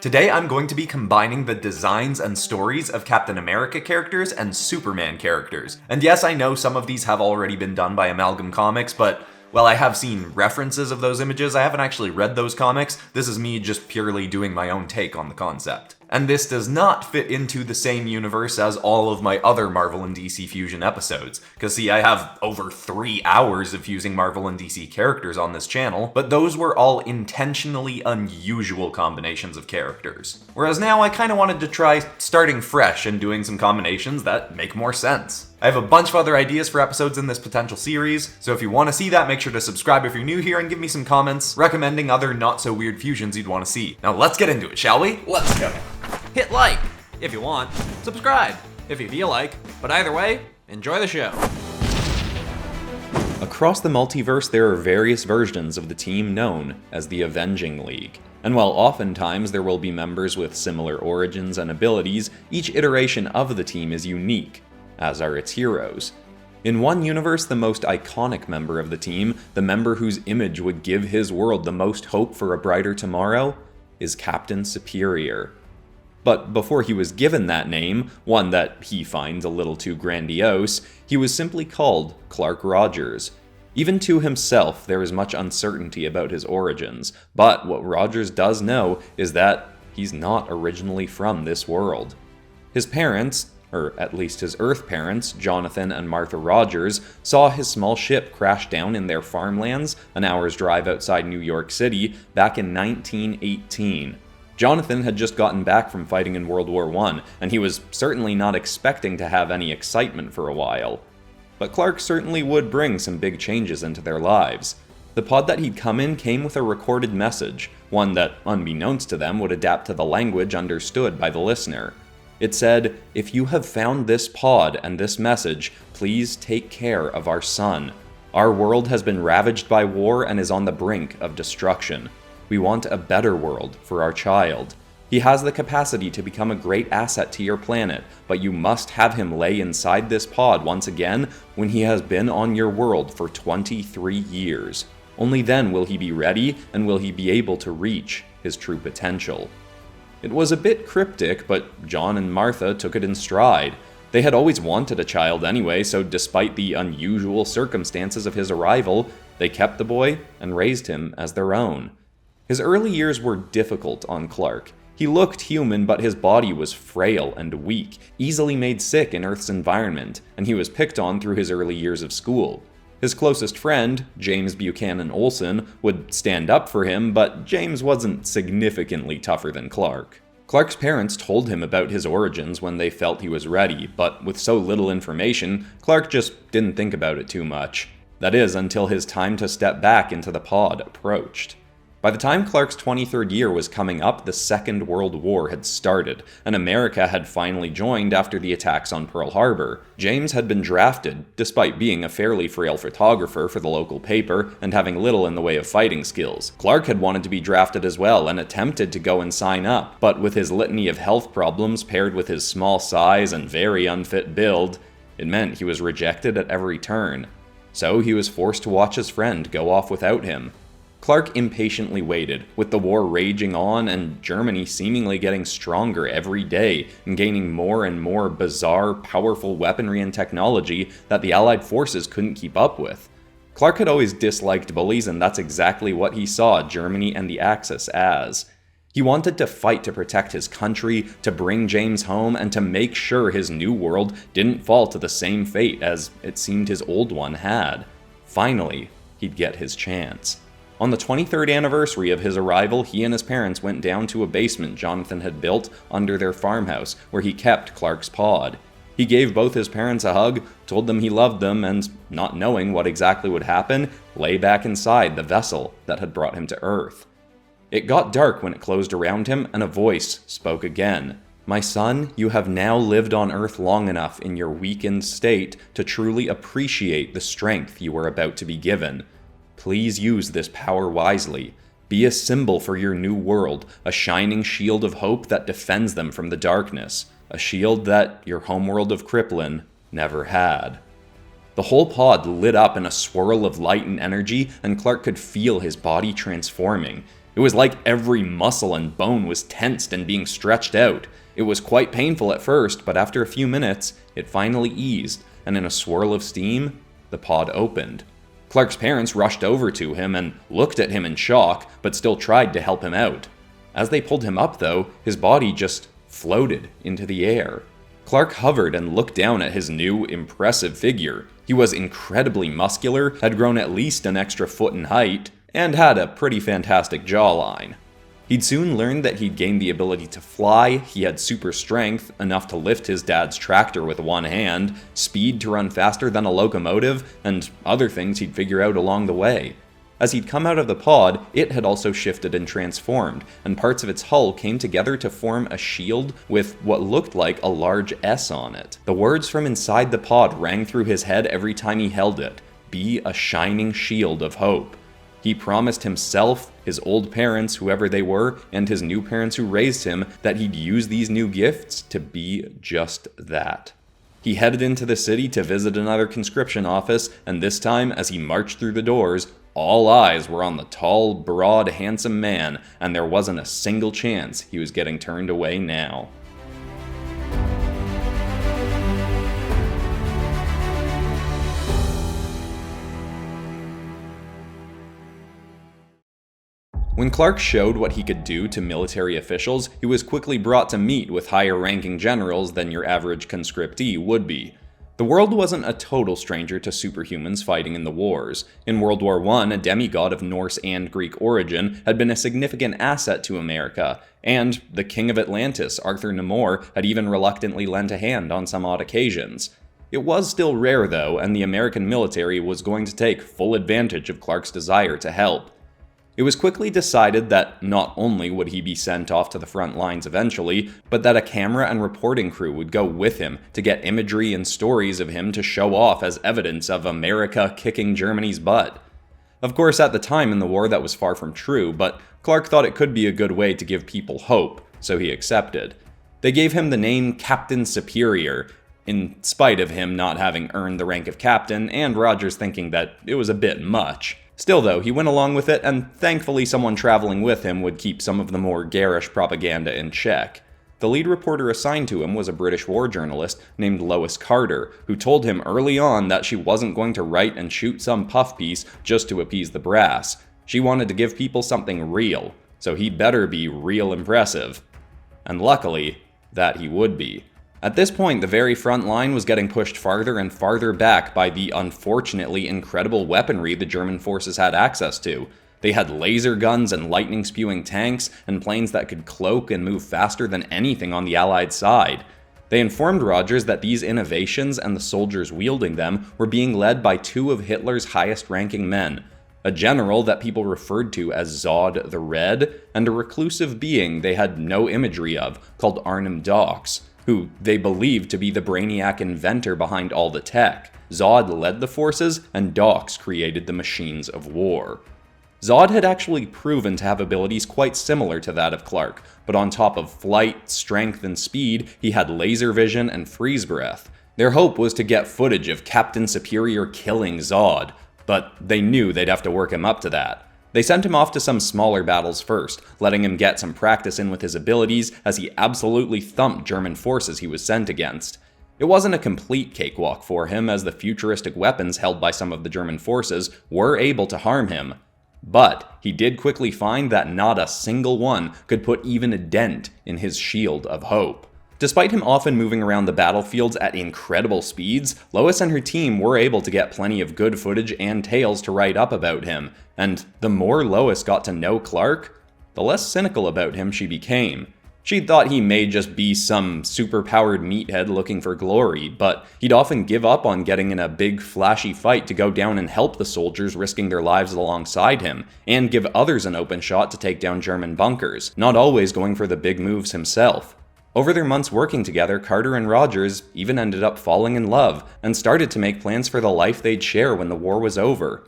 Today I'm going to be combining the designs and stories of Captain America characters and Superman characters. And yes, I know some of these have already been done by Amalgam Comics, but while I have seen references of those images, I haven't actually read those comics. This is me just purely doing my own take on the concept. And this does not fit into the same universe as all of my other Marvel and DC Fusion episodes. Because see, I have over 3 hours of using Marvel and DC characters on this channel, but those were all intentionally unusual combinations of characters. Whereas now I kinda wanted to try starting fresh and doing some combinations that make more sense. I have a bunch of other ideas for episodes in this potential series, so if you want to see that, make sure to subscribe if you're new here and give me some comments recommending other not-so-weird fusions you'd want to see. Now let's get into it, shall we? Let's go! Hit like if you want, subscribe if you feel like, but either way, enjoy the show. Across the multiverse, there are various versions of the team known as the Avenging League. And while oftentimes there will be members with similar origins and abilities, each iteration of the team is unique, as are its heroes. In one universe, the most iconic member of the team, the member whose image would give his world the most hope for a brighter tomorrow, is Captain Superior. But before he was given that name, one that he finds a little too grandiose, he was simply called Clark Rogers. Even to himself, there is much uncertainty about his origins, but what Rogers does know is that he's not originally from this world. His parents, or at least his Earth parents, Jonathan and Martha Rogers, saw his small ship crash down in their farmlands an hour's drive outside New York City back in 1918. Jonathan had just gotten back from fighting in World War I, and he was certainly not expecting to have any excitement for a while. But Clark certainly would bring some big changes into their lives. The pod that he'd come in came with a recorded message, one that, unbeknownst to them, would adapt to the language understood by the listener. It said, "If you have found this pod and this message, please take care of our son. Our world has been ravaged by war and is on the brink of destruction. We want a better world for our child. He has the capacity to become a great asset to your planet, but you must have him lay inside this pod once again when he has been on your world for 23 years. Only then will he be ready and will he be able to reach his true potential." It was a bit cryptic, but John and Martha took it in stride. They had always wanted a child anyway, so despite the unusual circumstances of his arrival, they kept the boy and raised him as their own. His early years were difficult on Clark. He looked human, but his body was frail and weak, easily made sick in Earth's environment, and he was picked on through his early years of school. His closest friend, James Buchanan Olsen, would stand up for him, but James wasn't significantly tougher than Clark. Clark's parents told him about his origins when they felt he was ready, but with so little information, Clark just didn't think about it too much. That is, until his time to step back into the pod approached. By the time Clark's 23rd year was coming up, the Second World War had started, and America had finally joined after the attacks on Pearl Harbor. James had been drafted, despite being a fairly frail photographer for the local paper and having little in the way of fighting skills. Clark had wanted to be drafted as well and attempted to go and sign up, but with his litany of health problems paired with his small size and very unfit build, it meant he was rejected at every turn. So he was forced to watch his friend go off without him. Clark impatiently waited, with the war raging on and Germany seemingly getting stronger every day and gaining more and more bizarre, powerful weaponry and technology that the Allied forces couldn't keep up with. Clark had always disliked bullies, and that's exactly what he saw Germany and the Axis as. He wanted to fight to protect his country, to bring James home, and to make sure his new world didn't fall to the same fate as it seemed his old one had. Finally, he'd get his chance. On the 23rd anniversary of his arrival, he and his parents went down to a basement Jonathan had built under their farmhouse, where he kept Clark's pod. He gave both his parents a hug, told them he loved them, and, not knowing what exactly would happen, lay back inside the vessel that had brought him to Earth. It got dark when it closed around him, and a voice spoke again. "My son, you have now lived on Earth long enough in your weakened state to truly appreciate the strength you are about to be given. Please use this power wisely. Be a symbol for your new world, a shining shield of hope that defends them from the darkness, a shield that your homeworld of Kriplin never had." The whole pod lit up in a swirl of light and energy, and Clark could feel his body transforming. It was like every muscle and bone was tensed and being stretched out. It was quite painful at first, but after a few minutes, it finally eased, and in a swirl of steam, the pod opened. Clark's parents rushed over to him and looked at him in shock, but still tried to help him out. As they pulled him up, though, his body just floated into the air. Clark hovered and looked down at his new, impressive figure. He was incredibly muscular, had grown at least an extra foot in height, and had a pretty fantastic jawline. He'd soon learned that he'd gained the ability to fly, he had super strength, enough to lift his dad's tractor with one hand, speed to run faster than a locomotive, and other things he'd figure out along the way. As he'd come out of the pod, it had also shifted and transformed, and parts of its hull came together to form a shield with what looked like a large S on it. The words from inside the pod rang through his head every time he held it: "Be a shining shield of hope." He promised himself, his old parents, whoever they were, and his new parents who raised him, that he'd use these new gifts to be just that. He headed into the city to visit another conscription office, and this time, as he marched through the doors, all eyes were on the tall, broad, handsome man, and there wasn't a single chance he was getting turned away now. When Clark showed what he could do to military officials, he was quickly brought to meet with higher-ranking generals than your average conscriptee would be. The world wasn't a total stranger to superhumans fighting in the wars. In World War I, a demigod of Norse and Greek origin had been a significant asset to America, and the King of Atlantis, Arthur Namor, had even reluctantly lent a hand on some odd occasions. It was still rare though, and the American military was going to take full advantage of Clark's desire to help. It was quickly decided that not only would he be sent off to the front lines eventually, but that a camera and reporting crew would go with him to get imagery and stories of him to show off as evidence of America kicking Germany's butt. Of course, at the time in the war that was far from true, but Clark thought it could be a good way to give people hope, so he accepted. They gave him the name Captain Superior, in spite of him not having earned the rank of captain, and Rogers thinking that it was a bit much. Still though, he went along with it, and thankfully someone traveling with him would keep some of the more garish propaganda in check. The lead reporter assigned to him was a British war journalist named Lois Carter, who told him early on that she wasn't going to write and shoot some puff piece just to appease the brass. She wanted to give people something real, so he'd better be real impressive. And luckily, that he would be. At this point, the very front line was getting pushed farther and farther back by the unfortunately incredible weaponry the German forces had access to. They had laser guns and lightning-spewing tanks, and planes that could cloak and move faster than anything on the Allied side. They informed Rogers that these innovations and the soldiers wielding them were being led by two of Hitler's highest-ranking men, a general that people referred to as Zod the Red, and a reclusive being they had no imagery of, called Arnim Zola, who they believed to be the Brainiac inventor behind all the tech. Zod led the forces, and Dox created the machines of war. Zod had actually proven to have abilities quite similar to that of Clark, but on top of flight, strength, and speed, he had laser vision and freeze breath. Their hope was to get footage of Captain Superior killing Zod, but they knew they'd have to work him up to that. They sent him off to some smaller battles first, letting him get some practice in with his abilities as he absolutely thumped German forces he was sent against. It wasn't a complete cakewalk for him, as the futuristic weapons held by some of the German forces were able to harm him. But he did quickly find that not a single one could put even a dent in his shield of hope. Despite him often moving around the battlefields at incredible speeds, Lois and her team were able to get plenty of good footage and tales to write up about him, and the more Lois got to know Clark, the less cynical about him she became. She'd thought he may just be some super-powered meathead looking for glory, but he'd often give up on getting in a big, flashy fight to go down and help the soldiers risking their lives alongside him, and give others an open shot to take down German bunkers, not always going for the big moves himself. Over their months working together, Carter and Rogers even ended up falling in love, and started to make plans for the life they'd share when the war was over.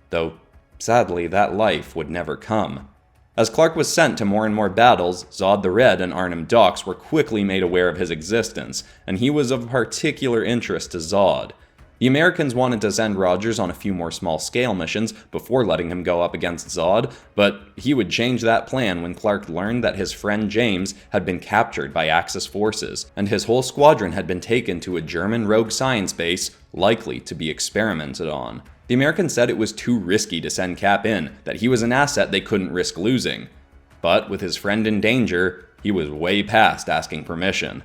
Though, sadly, that life would never come. As Clark was sent to more and more battles, Zod the Red and Arnim Zola were quickly made aware of his existence, and he was of particular interest to Zod. The Americans wanted to send Rogers on a few more small-scale missions before letting him go up against Zod, but he would change that plan when Clark learned that his friend James had been captured by Axis forces, and his whole squadron had been taken to a German rogue science base, likely to be experimented on. The Americans said it was too risky to send Cap in, that he was an asset they couldn't risk losing. But with his friend in danger, he was way past asking permission.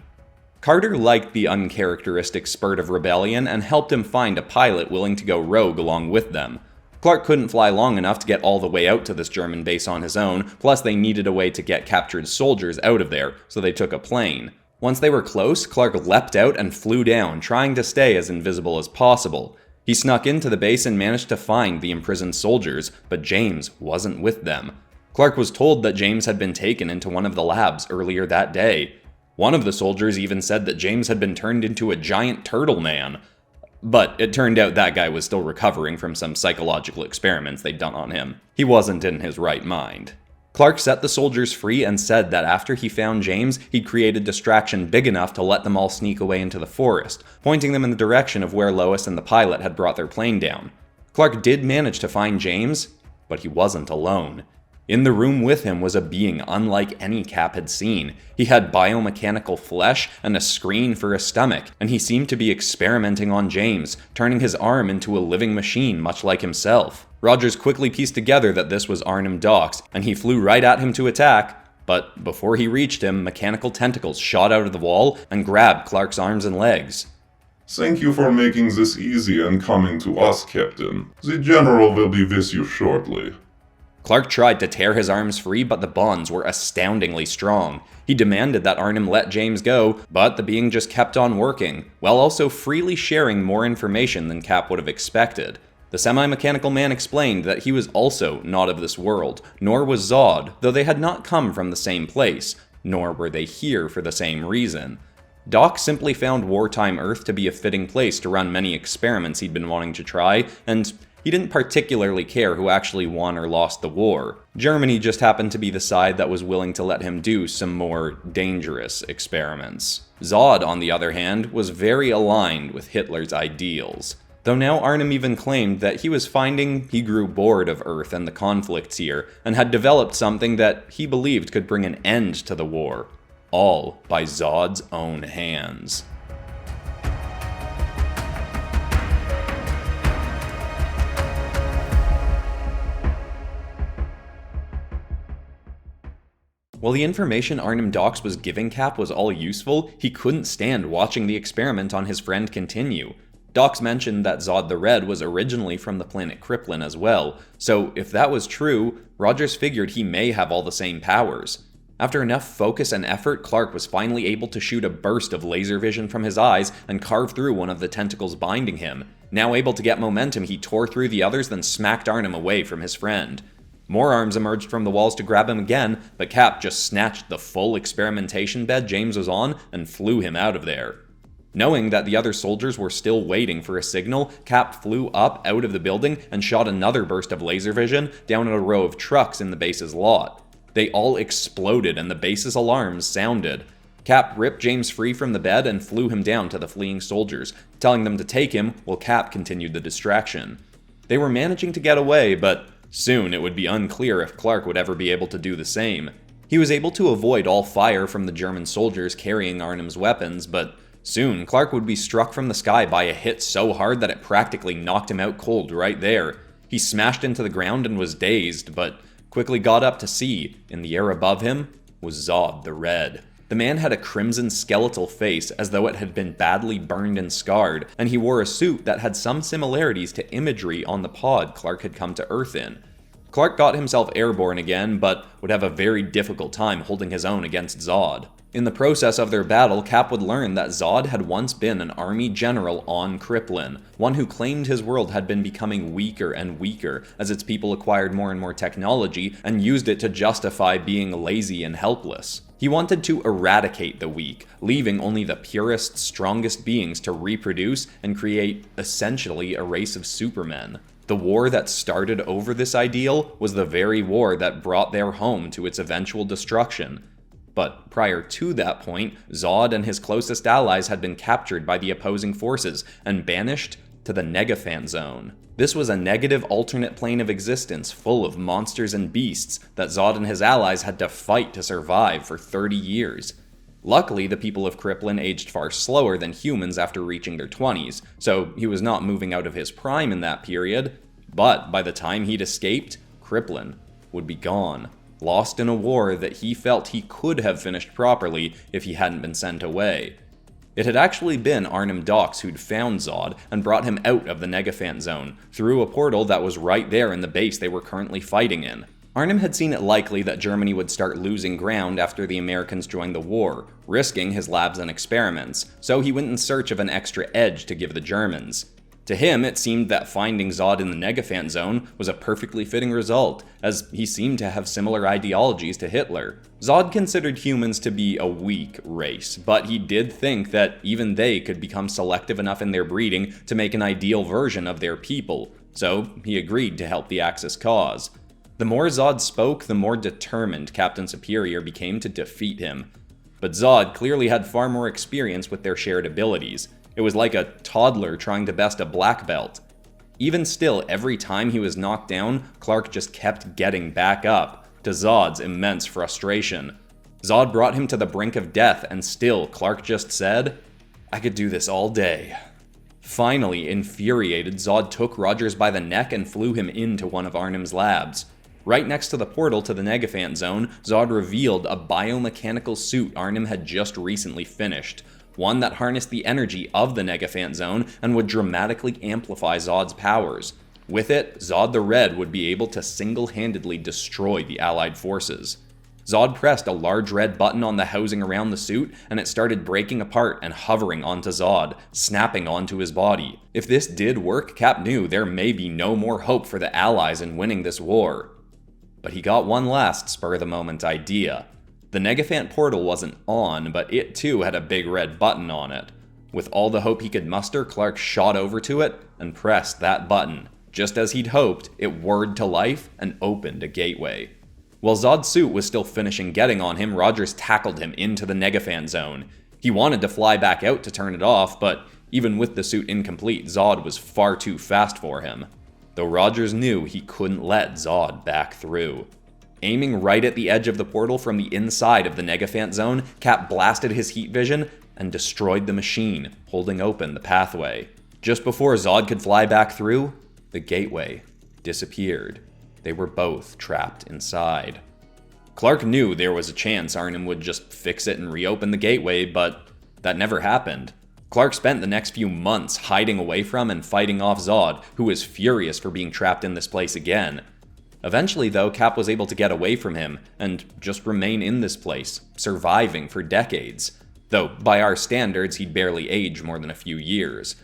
Carter liked the uncharacteristic spurt of rebellion and helped him find a pilot willing to go rogue along with them. Clark couldn't fly long enough to get all the way out to this German base on his own, plus they needed a way to get captured soldiers out of there, so they took a plane. Once they were close, Clark leapt out and flew down, trying to stay as invisible as possible. He snuck into the base and managed to find the imprisoned soldiers, but James wasn't with them. Clark was told that James had been taken into one of the labs earlier that day. One of the soldiers even said that James had been turned into a giant turtle man. But it turned out that guy was still recovering from some psychological experiments they'd done on him. He wasn't in his right mind. Clark set the soldiers free and said that after he found James, he'd create a distraction big enough to let them all sneak away into the forest, pointing them in the direction of where Lois and the pilot had brought their plane down. Clark did manage to find James, but he wasn't alone. In the room with him was a being unlike any Cap had seen. He had biomechanical flesh and a screen for a stomach, and he seemed to be experimenting on James, turning his arm into a living machine much like himself. Rogers quickly pieced together that this was Arnim Zola, and he flew right at him to attack, but before he reached him, mechanical tentacles shot out of the wall and grabbed Clark's arms and legs. Thank you for making this easy and coming to us, Captain. The General will be with you shortly. Clark tried to tear his arms free, but the bonds were astoundingly strong. He demanded that Arnim let James go, but the being just kept on working, while also freely sharing more information than Cap would have expected. The semi-mechanical man explained that he was also not of this world, nor was Zod, though they had not come from the same place, nor were they here for the same reason. Doc simply found wartime Earth to be a fitting place to run many experiments he'd been wanting to try, and he didn't particularly care who actually won or lost the war. Germany just happened to be the side that was willing to let him do some more dangerous experiments. Zod, on the other hand, was very aligned with Hitler's ideals. Though now Arnim even claimed that he was finding he grew bored of Earth and the conflicts here, and had developed something that he believed could bring an end to the war. All by Zod's own hands. While the information Arnim Zola was giving Cap was all useful, he couldn't stand watching the experiment on his friend continue. Docs mentioned that Zod the Red was originally from the planet Krypton as well, so if that was true, Rogers figured he may have all the same powers. After enough focus and effort, Clark was finally able to shoot a burst of laser vision from his eyes and carve through one of the tentacles binding him. Now able to get momentum, he tore through the others, then smacked Arnim away from his friend. More arms emerged from the walls to grab him again, but Cap just snatched the full experimentation bed James was on and flew him out of there. Knowing that the other soldiers were still waiting for a signal, Cap flew up out of the building and shot another burst of laser vision down at a row of trucks in the base's lot. They all exploded and the base's alarms sounded. Cap ripped James free from the bed and flew him down to the fleeing soldiers, telling them to take him while Cap continued the distraction. They were managing to get away, but soon it would be unclear if Clark would ever be able to do the same. He was able to avoid all fire from the German soldiers carrying Arnim's weapons, but soon Clark would be struck from the sky by a hit so hard that it practically knocked him out cold right there. He smashed into the ground and was dazed, but quickly got up to see, in the air above him, was Zod the Red. The man had a crimson skeletal face as though it had been badly burned and scarred, and he wore a suit that had some similarities to imagery on the pod Clark had come to Earth in. Clark got himself airborne again, but would have a very difficult time holding his own against Zod. In the process of their battle, Cap would learn that Zod had once been an army general on Krypton, one who claimed his world had been becoming weaker and weaker as its people acquired more and more technology and used it to justify being lazy and helpless. He wanted to eradicate the weak, leaving only the purest, strongest beings to reproduce and create, essentially, a race of supermen. The war that started over this ideal was the very war that brought their home to its eventual destruction. But prior to that point, Zod and his closest allies had been captured by the opposing forces and banished to the Negafant Zone. This was a negative alternate plane of existence full of monsters and beasts that Zod and his allies had to fight to survive for 30 years. Luckily, the people of Kriplin aged far slower than humans after reaching their 20s, so he was not moving out of his prime in that period, but by the time he'd escaped, Kriplin would be gone, lost in a war that he felt he could have finished properly if he hadn't been sent away. It had actually been Arnim Dox who'd found Zod and brought him out of the Negafant Zone, through a portal that was right there in the base they were currently fighting in. Arnim had seen it likely that Germany would start losing ground after the Americans joined the war, risking his labs and experiments, so he went in search of an extra edge to give the Germans. To him, it seemed that finding Zod in the Negafant Zone was a perfectly fitting result, as he seemed to have similar ideologies to Hitler. Zod considered humans to be a weak race, but he did think that even they could become selective enough in their breeding to make an ideal version of their people, so he agreed to help the Axis cause. The more Zod spoke, the more determined Captain Superior became to defeat him. But Zod clearly had far more experience with their shared abilities. It was like a toddler trying to best a black belt. Even still, every time he was knocked down, Clark just kept getting back up, to Zod's immense frustration. Zod brought him to the brink of death, and still, Clark just said, "I could do this all day." Finally, infuriated, Zod took Rogers by the neck and flew him into one of Arnim's labs. Right next to the portal to the Negafant Zone, Zod revealed a biomechanical suit Arnim had just recently finished. One that harnessed the energy of the Negafant Zone and would dramatically amplify Zod's powers. With it, Zod the Red would be able to single-handedly destroy the Allied forces. Zod pressed a large red button on the housing around the suit, and it started breaking apart and hovering onto Zod, snapping onto his body. If this did work, Cap knew there may be no more hope for the Allies in winning this war. But he got one last spur-of-the-moment idea. The Negafant portal wasn't on, but it too had a big red button on it. With all the hope he could muster, Clark shot over to it and pressed that button. Just as he'd hoped, it whirred to life and opened a gateway. While Zod's suit was still finishing getting on him, Rogers tackled him into the Negafant Zone. He wanted to fly back out to turn it off, but even with the suit incomplete, Zod was far too fast for him. Though Rogers knew he couldn't let Zod back through. Aiming right at the edge of the portal from the inside of the Negafant Zone, Cap blasted his heat vision and destroyed the machine, holding open the pathway. Just before Zod could fly back through, the gateway disappeared. They were both trapped inside. Clark knew there was a chance Arnim would just fix it and reopen the gateway, but that never happened. Clark spent the next few months hiding away from and fighting off Zod, who was furious for being trapped in this place again. Eventually, though, Cap was able to get away from him and just remain in this place, surviving for decades. Though, by our standards, he'd barely age more than a few years.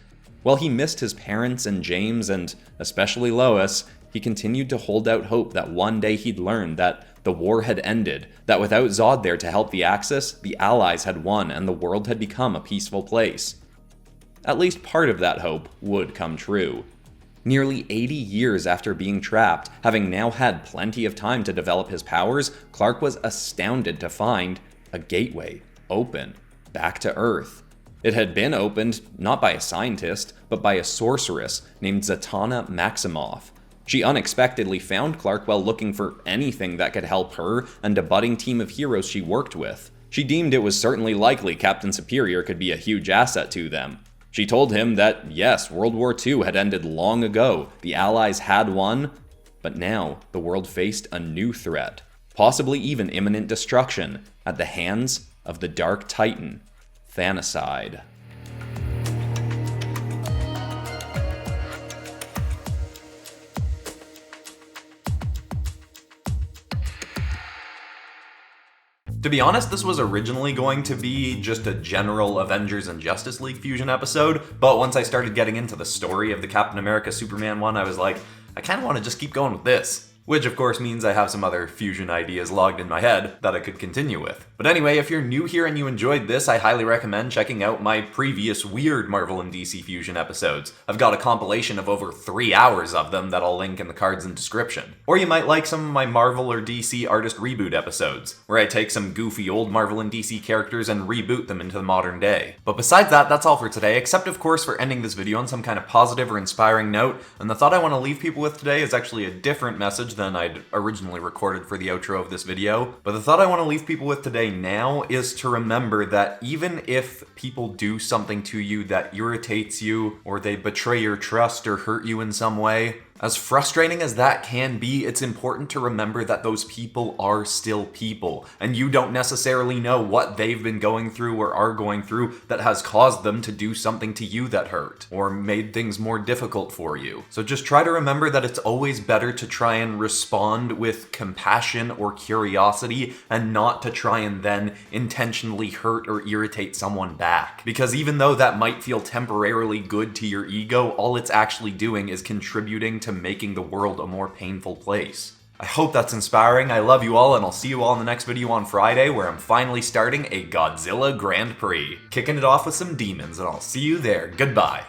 While he missed his parents and James, and especially Lois, he continued to hold out hope that one day he'd learn that the war had ended, that without Zod there to help the Axis, the Allies had won and the world had become a peaceful place. At least part of that hope would come true. Nearly 80 years after being trapped, having now had plenty of time to develop his powers, Clark was astounded to find a gateway open back to Earth. It had been opened not by a scientist, but by a sorceress named Zatanna Maximoff. She unexpectedly found Clark while looking for anything that could help her and a budding team of heroes she worked with. She deemed it was certainly likely Captain Superior could be a huge asset to them. She told him that, yes, World War II had ended long ago, the Allies had won, but now the world faced a new threat, possibly even imminent destruction, at the hands of the Dark Titan, Thanocide. To be honest, this was originally going to be just a general Avengers and Justice League fusion episode, but once I started getting into the story of the Captain America Superman one, I was like, I kind of want to just keep going with this. Which of course means I have some other fusion ideas logged in my head that I could continue with. But anyway, if you're new here and you enjoyed this, I highly recommend checking out my previous weird Marvel and DC fusion episodes. I've got a compilation of over 3 hours of them that I'll link in the cards and description. Or you might like some of my Marvel or DC artist reboot episodes, where I take some goofy old Marvel and DC characters and reboot them into the modern day. But besides that, that's all for today, except of course for ending this video on some kind of positive or inspiring note, and the thought I want to leave people with today is actually a different message than I'd originally recorded for the outro of this video. But the thought I want to leave people with today now is to remember that even if people do something to you that irritates you, or they betray your trust or hurt you in some way, as frustrating as that can be, it's important to remember that those people are still people, and you don't necessarily know what they've been going through or are going through that has caused them to do something to you that hurt, or made things more difficult for you. So just try to remember that it's always better to try and respond with compassion or curiosity, and not to try and then intentionally hurt or irritate someone back. Because even though that might feel temporarily good to your ego, all it's actually doing is contributing to making the world a more painful place. I hope that's inspiring. I love you all, and I'll see you all in the next video on Friday, where I'm finally starting a Godzilla Grand Prix. Kicking it off with some demons, and I'll see you there. Goodbye.